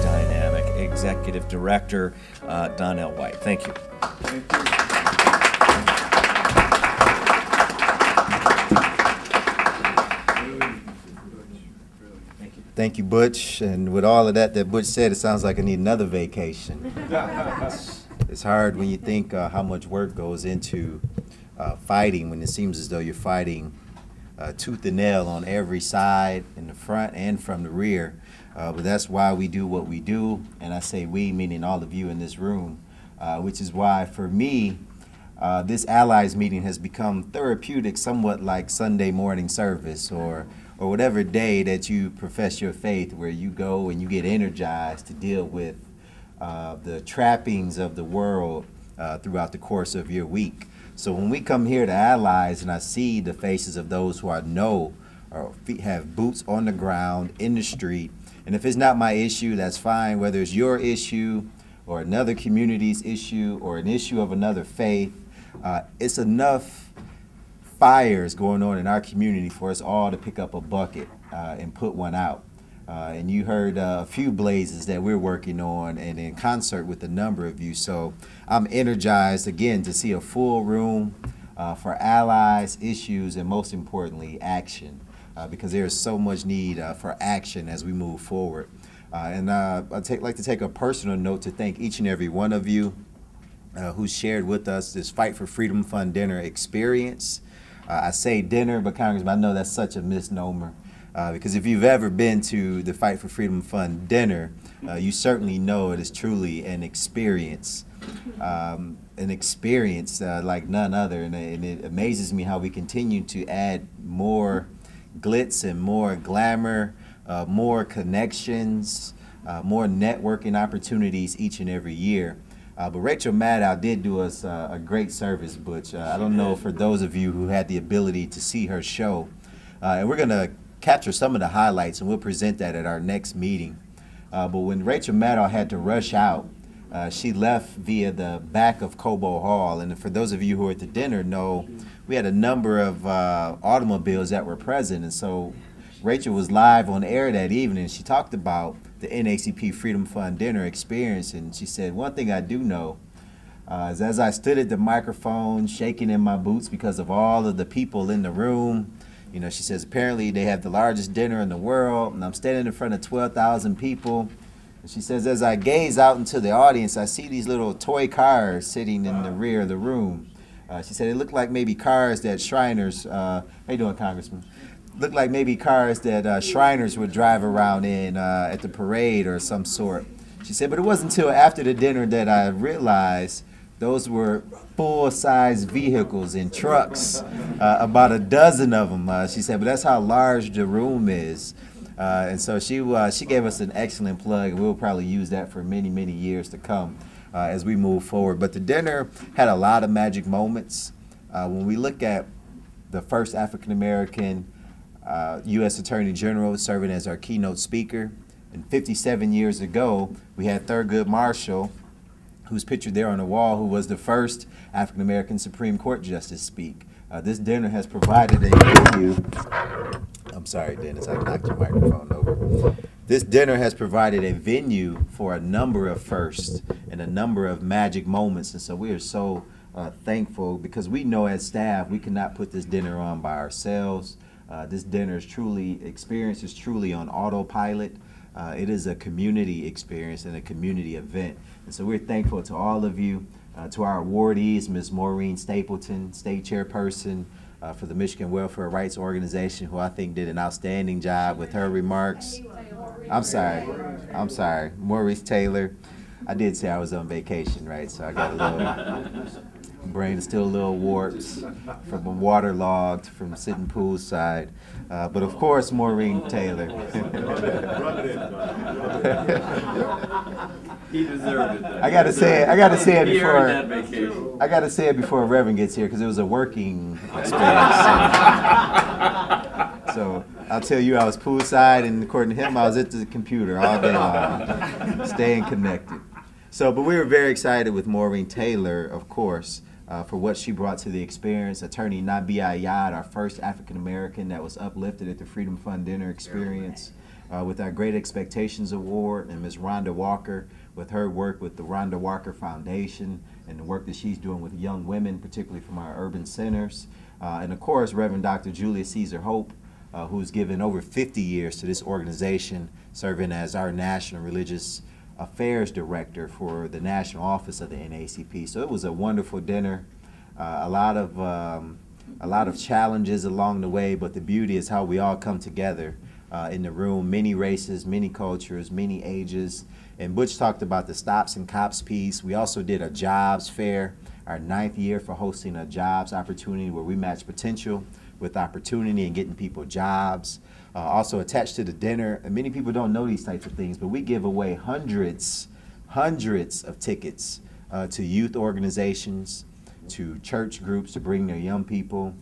dynamic Executive Director, Donnell White. Thank you. Thank you. Thank you, Butch. And with all of that Butch said, it sounds like I need another vacation. It's hard when you think how much work goes into fighting, when it seems as though you're fighting tooth and nail on every side, in the front and from the rear. But that's why we do what we do, and I say we, meaning all of you in this room, which is why, for me, this Allies meeting has become therapeutic, somewhat like Sunday morning service or whatever day that you profess your faith, where you go and you get energized to deal with the trappings of the world throughout the course of your week. So when we come here to Allies and I see the faces of those who I know or have boots on the ground, in the street, and if it's not my issue, that's fine, whether it's your issue or another community's issue or an issue of another faith, it's enough fires going on in our community for us all to pick up a bucket and put one out. And you heard a few blazes that we're working on, and in concert with a number of you. So I'm energized again to see a full room for allies, issues, and most importantly, action, because there is so much need for action as we move forward. And I'd like to take a personal note to thank each and every one of you who shared with us this Fight for Freedom Fund dinner experience. I say dinner, but Congressman, I know that's such a misnomer. Because if you've ever been to the Fight for Freedom Fund dinner, you certainly know it is truly an experience like none other. And it amazes me how we continue to add more glitz and more glamour, more connections, more networking opportunities each and every year. But Rachel Maddow did do us a great service, Butch. I don't know for those of you who had the ability to see her show. And we're going to capture some of the highlights, and we'll present that at our next meeting. But when Rachel Maddow had to rush out, she left via the back of Cobo Hall. And for those of you who were at the dinner know, we had a number of automobiles that were present. And so Rachel was live on air that evening. She talked about the NAACP Freedom Fund dinner experience, and she said, one thing I do know is as I stood at the microphone shaking in my boots because of all of the people in the room, you know, she says, apparently they have the largest dinner in the world, and I'm standing in front of 12,000 people. And she says, as I gaze out into the audience, I see these little toy cars sitting in the rear of the room. She said, it looked like maybe cars that Shriners, how you doing, Congressman? Looked like maybe cars that Shriners would drive around in at the parade or some sort. She said, but it wasn't until after the dinner that I realized those were full-size vehicles and trucks, about a dozen of them. She said, but that's how large the room is. And so she gave us an excellent plug, and we'll probably use that for many, many years to come as we move forward. But the dinner had a lot of magic moments. When we look at the first African-American U.S. Attorney General serving as our keynote speaker, and 57 years ago, we had Thurgood Marshall, who's pictured there on the wall, who was the first African-American Supreme Court Justice speak. This dinner has provided a venue. I'm sorry, Dennis, I knocked your microphone over. This dinner has provided a venue for a number of firsts and a number of magic moments, and so we are so thankful, because we know as staff we cannot put this dinner on by ourselves. This dinner is truly on autopilot. It is a community experience and a community event. And so we're thankful to all of you, to our awardees, Ms. Maureen Stapleton, State Chairperson for the Michigan Welfare Rights Organization, who I think did an outstanding job with her remarks. I'm sorry, Maurice Taylor. I did say I was on vacation, right? So I got a little, brain is still a little warped from a waterlogged from sitting poolside. But of course, Maureen Taylor. He deserved it. I gotta say it before Reverend gets here, because it was a working experience. So I'll tell you, I was poolside, and according to him, I was at the computer all day long, staying connected. So, but we were very excited with Maureen Taylor, of course, for what she brought to the experience. Attorney Nabi Ayad, our first African American that was uplifted at the Freedom Fund dinner experience. with our Great Expectations Award, and Ms. Rhonda Walker with her work with the Rhonda Walker Foundation and the work that she's doing with young women, particularly from our urban centers. And of course, Reverend Dr. Julia Caesar Hope, who's given over 50 years to this organization, serving as our National Religious Affairs Director for the National Office of the NAACP. So it was a wonderful dinner, a lot of challenges along the way, but the beauty is how we all come together in the room, many races, many cultures, many ages. And Butch talked about the Stops and Cops piece. We also did a jobs fair, our 9th year for hosting a jobs opportunity where we match potential with opportunity and getting people jobs. Also attached to the dinner, and many people don't know these types of things, but we give away hundreds of tickets to youth organizations, to church groups to bring their young people.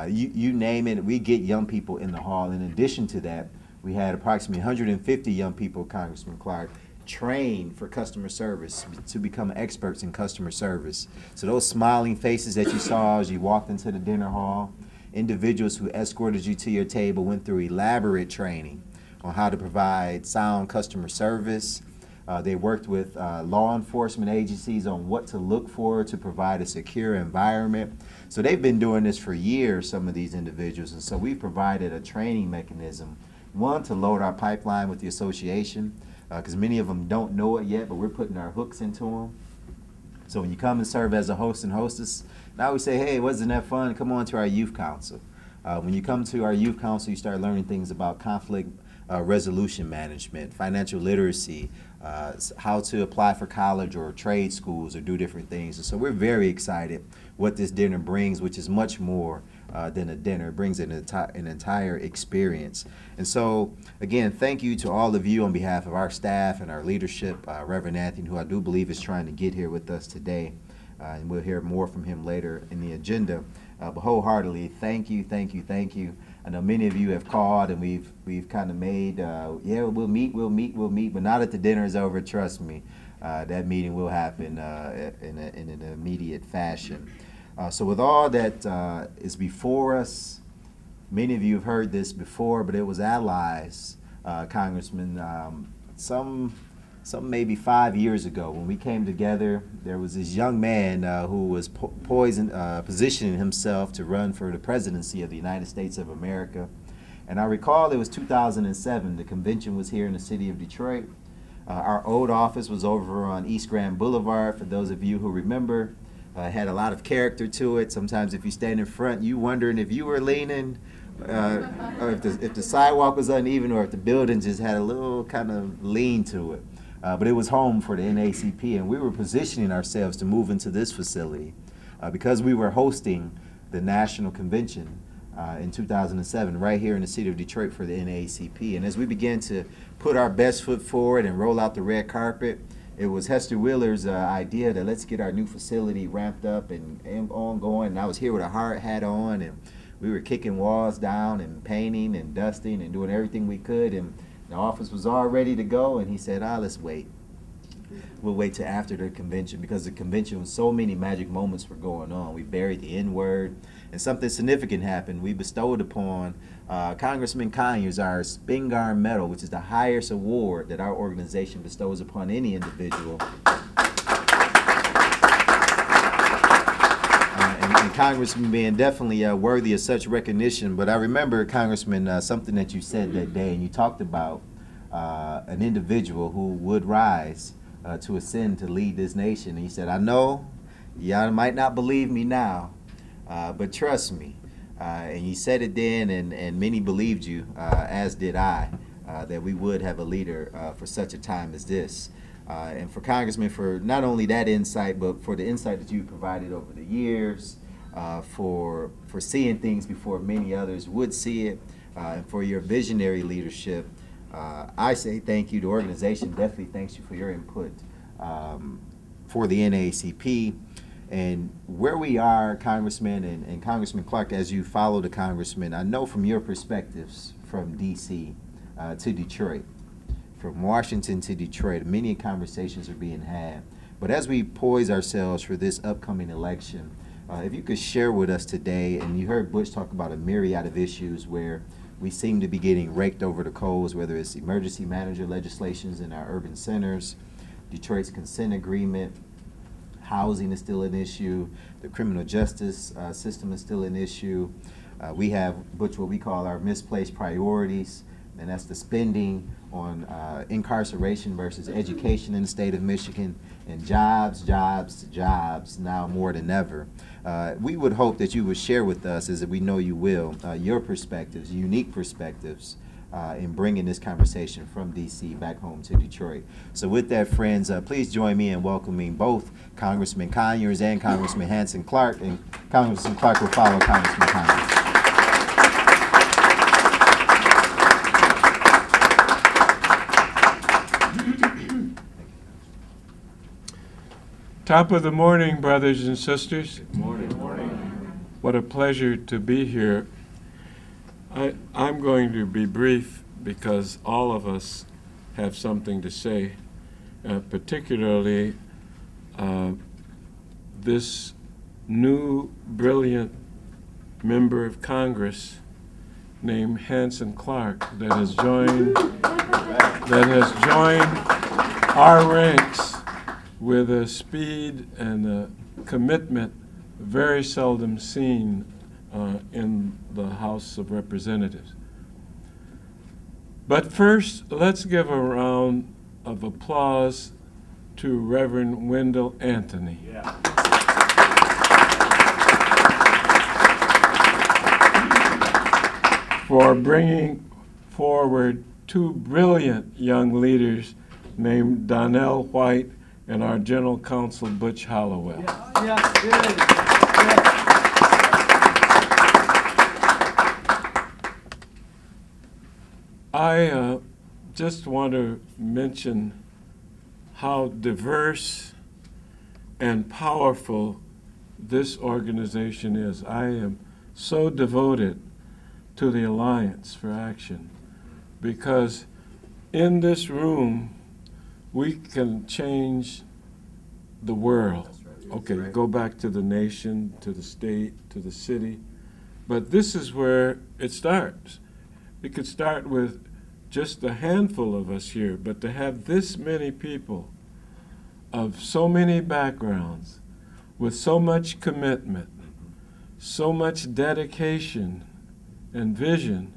You name it, we get young people in the hall. In addition to that, we had approximately 150 young people, Congressman Clark, trained for customer service to become experts in customer service. So those smiling faces that you saw as you walked into the dinner hall, individuals who escorted you to your table went through elaborate training on how to provide sound customer service. They worked with law enforcement agencies on what to look for to provide a secure environment. So they've been doing this for years, some of these individuals, and so we provided a training mechanism, one, to load our pipeline with the association, because many of them don't know it yet, but we're putting our hooks into them. So when you come and serve as a host and hostess, now we say, hey, wasn't that fun? Come on to our youth council. When you come to our youth council, you start learning things about conflict resolution management, financial literacy, how to apply for college or trade schools or do different things. And so we're very excited what this dinner brings, which is much more than a dinner. It brings an entire experience. And so, again, thank you to all of you on behalf of our staff and our leadership, Reverend Anthony, who I do believe is trying to get here with us today. And we'll hear more from him later in the agenda. But wholeheartedly, thank you, thank you, thank you. I know many of you have called and we've kind of made, yeah, we'll meet, but now that the dinner is over, trust me, that meeting will happen in an immediate fashion. So with all that is before us, many of you have heard this before, but it was allies, Congressman, some maybe 5 years ago when we came together. There was this young man who was positioning himself to run for the presidency of the United States of America. And I recall it was 2007. The convention was here in the city of Detroit. Our old office was over on East Grand Boulevard, for those of you who remember. It had a lot of character to it. Sometimes if you stand in front, you wondering if you were leaning, or if the sidewalk was uneven, or if the building just had a little kind of lean to it. But it was home for the NAACP, and we were positioning ourselves to move into this facility because we were hosting the national convention in 2007 right here in the city of Detroit for the NAACP. And as we began to put our best foot forward and roll out the red carpet, it was Hester Wheeler's idea that let's get our new facility ramped up and ongoing. And I was here with a hard hat on, and we were kicking walls down and painting and dusting and doing everything we could. And the office was all ready to go, and he said, let's wait. We'll wait till after the convention, because the convention was so many magic moments were going on. We buried the N-word, and something significant happened. We bestowed upon Congressman Conyers our Spingarn Medal, which is the highest award that our organization bestows upon any individual. And Congressman being definitely worthy of such recognition. But I remember, Congressman, something that you said that day, and you talked about an individual who would rise to ascend to lead this nation. And you said, I know y'all might not believe me now, but trust me. And you said it then, and many believed you, as did I, that we would have a leader for such a time as this. And for Congressman, for not only that insight, but for the insight that you provided over the years, for seeing things before many others would see it, and for your visionary leadership. I say thank you. The organization definitely thanks you for your input for the NAACP. And where we are, Congressman, and Congressman Clark, as you follow the Congressman, I know from your perspectives from D.C. To Detroit, from Washington to Detroit, many conversations are being had. But as we poise ourselves for this upcoming election, if you could share with us today, and you heard Butch talk about a myriad of issues where we seem to be getting raked over the coals, whether it's emergency manager legislations in our urban centers, Detroit's consent agreement, housing is still an issue, the criminal justice system is still an issue. We have what we call our misplaced priorities, and that's the spending on incarceration versus education in the state of Michigan, and jobs, jobs, jobs, now more than ever. We would hope that you would share with us, as we know you will, your perspectives, unique perspectives, in bringing this conversation from D.C. back home to Detroit. So with that, friends, please join me in welcoming both Congressman Conyers and Congressman Hanson Clark, and Congressman Clark will follow Congressman Conyers. Top of the morning, brothers and sisters. Good morning. Good morning. What a pleasure to be here. I'm going to be brief because all of us have something to say, particularly this new brilliant member of Congress named Hanson Clark that has joined our ranks with a speed and a commitment very seldom seen in the House of Representatives. But first, let's give a round of applause to Reverend Wendell Anthony. Yeah. For bringing forward two brilliant young leaders named Donnell White and our General Counsel, Butch Hollowell. I just want to mention how diverse and powerful this organization is. I am so devoted to the Alliance for Action because in this room, we can change the world. Okay, go back to the nation, to the state, to the city. But this is where it starts. It could start with just a handful of us here, but to have this many people of so many backgrounds, with so much commitment, so much dedication and vision,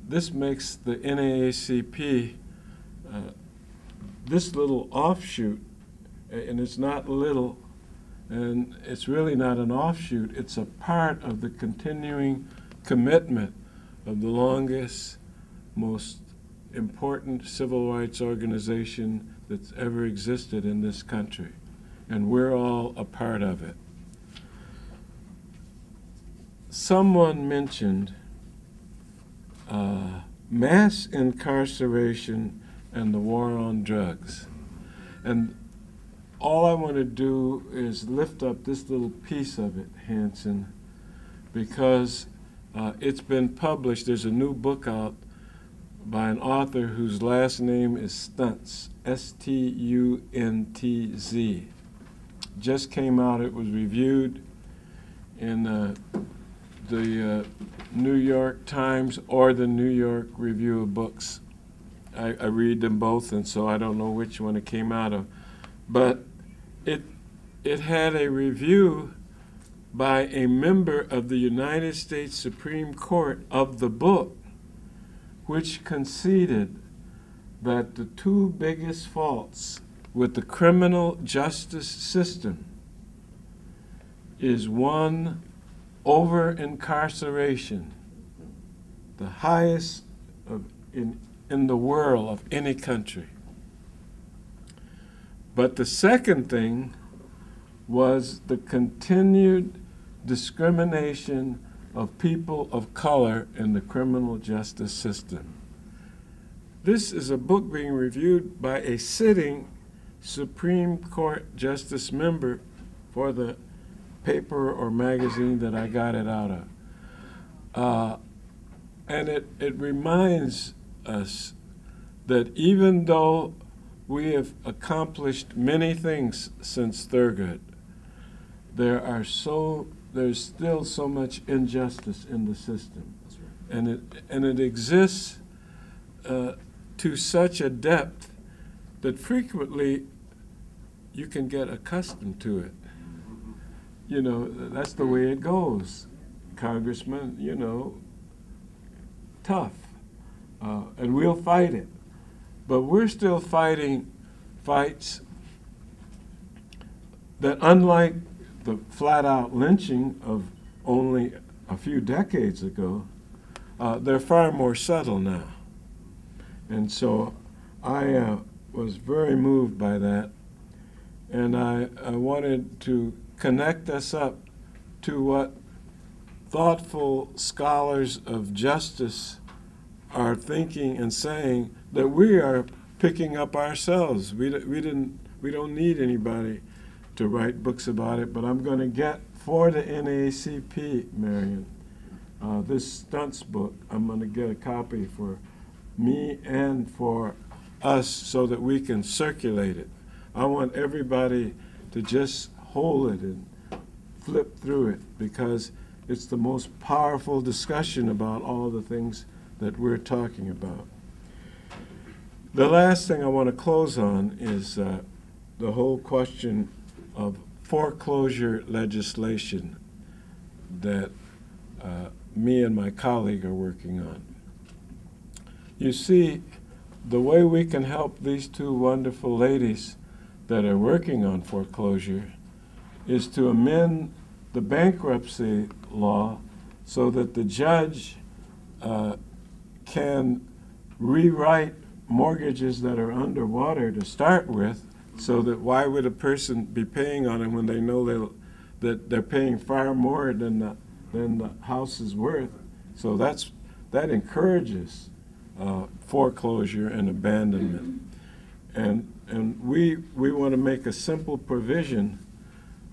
this makes the NAACP this little offshoot, and it's not little, and it's really not an offshoot, it's a part of the continuing commitment of the longest, most important civil rights organization that's ever existed in this country. And we're all a part of it. Someone mentioned mass incarceration and the war on drugs. And all I want to do is lift up this little piece of it, Hanson, because it's been published. There's a new book out by an author whose last name is Stuntz, S-T-U-N-T-Z. Just came out. It was reviewed in the New York Times or the New York Review of Books. I read them both, and so I don't know which one it came out of. But it had a review by a member of the United States Supreme Court of the book, which conceded that the two biggest faults with the criminal justice system is one, over-incarceration, the highest in the world of any country. But the second thing was the continued discrimination of people of color in the criminal justice system. This is a book being reviewed by a sitting Supreme Court justice member for the paper or magazine that I got it out of. And it reminds us that even though we have accomplished many things since Thurgood, there's still so much injustice in the system. That's right. and it exists to such a depth that frequently you can get accustomed to it. You know, that's the way it goes. Congressman, you know, tough, and we'll fight it. But we're still fighting fights that, unlike the flat-out lynching of only a few decades ago, they're far more subtle now. And so I was very moved by that, and I wanted to connect us up to what thoughtful scholars of justice are thinking and saying, that we are picking up ourselves. We don't need anybody to write books about it, but I'm going to get for the NAACP, Marion, this stunts book. I'm going to get a copy for me and for us so that we can circulate it. I want everybody to just hold it and flip through it, because it's the most powerful discussion about all the things that we're talking about. The last thing I want to close on is the whole question of foreclosure legislation that me and my colleague are working on. You see, the way we can help these two wonderful ladies that are working on foreclosure is to amend the bankruptcy law so that the judge can rewrite mortgages that are underwater to start with, so that why would a person be paying on it when they know that they're paying far more than the house is worth? So that encourages foreclosure and abandonment. And we want to make a simple provision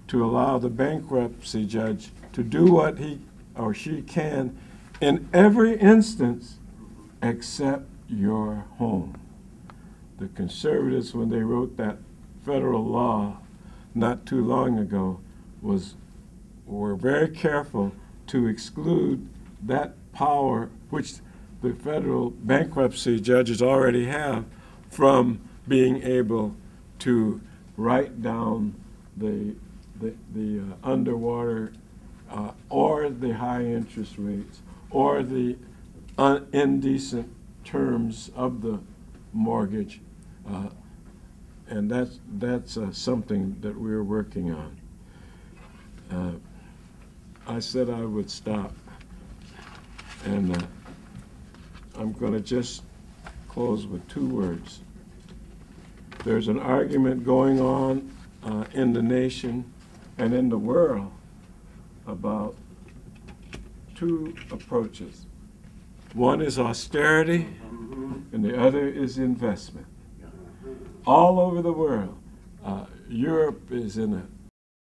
to allow the bankruptcy judge to do what he or she can in every instance except your home. The conservatives, when they wrote that federal law not too long ago, were very careful to exclude that power, which the federal bankruptcy judges already have, from being able to write down the underwater or the high interest rates or the indecent terms of the mortgage, and that's something that we're working on. I said I would stop, and I'm going to just close with two words. There's an argument going on in the nation and in the world about two approaches. One is austerity, and the other is investment. All over the world, Europe is in a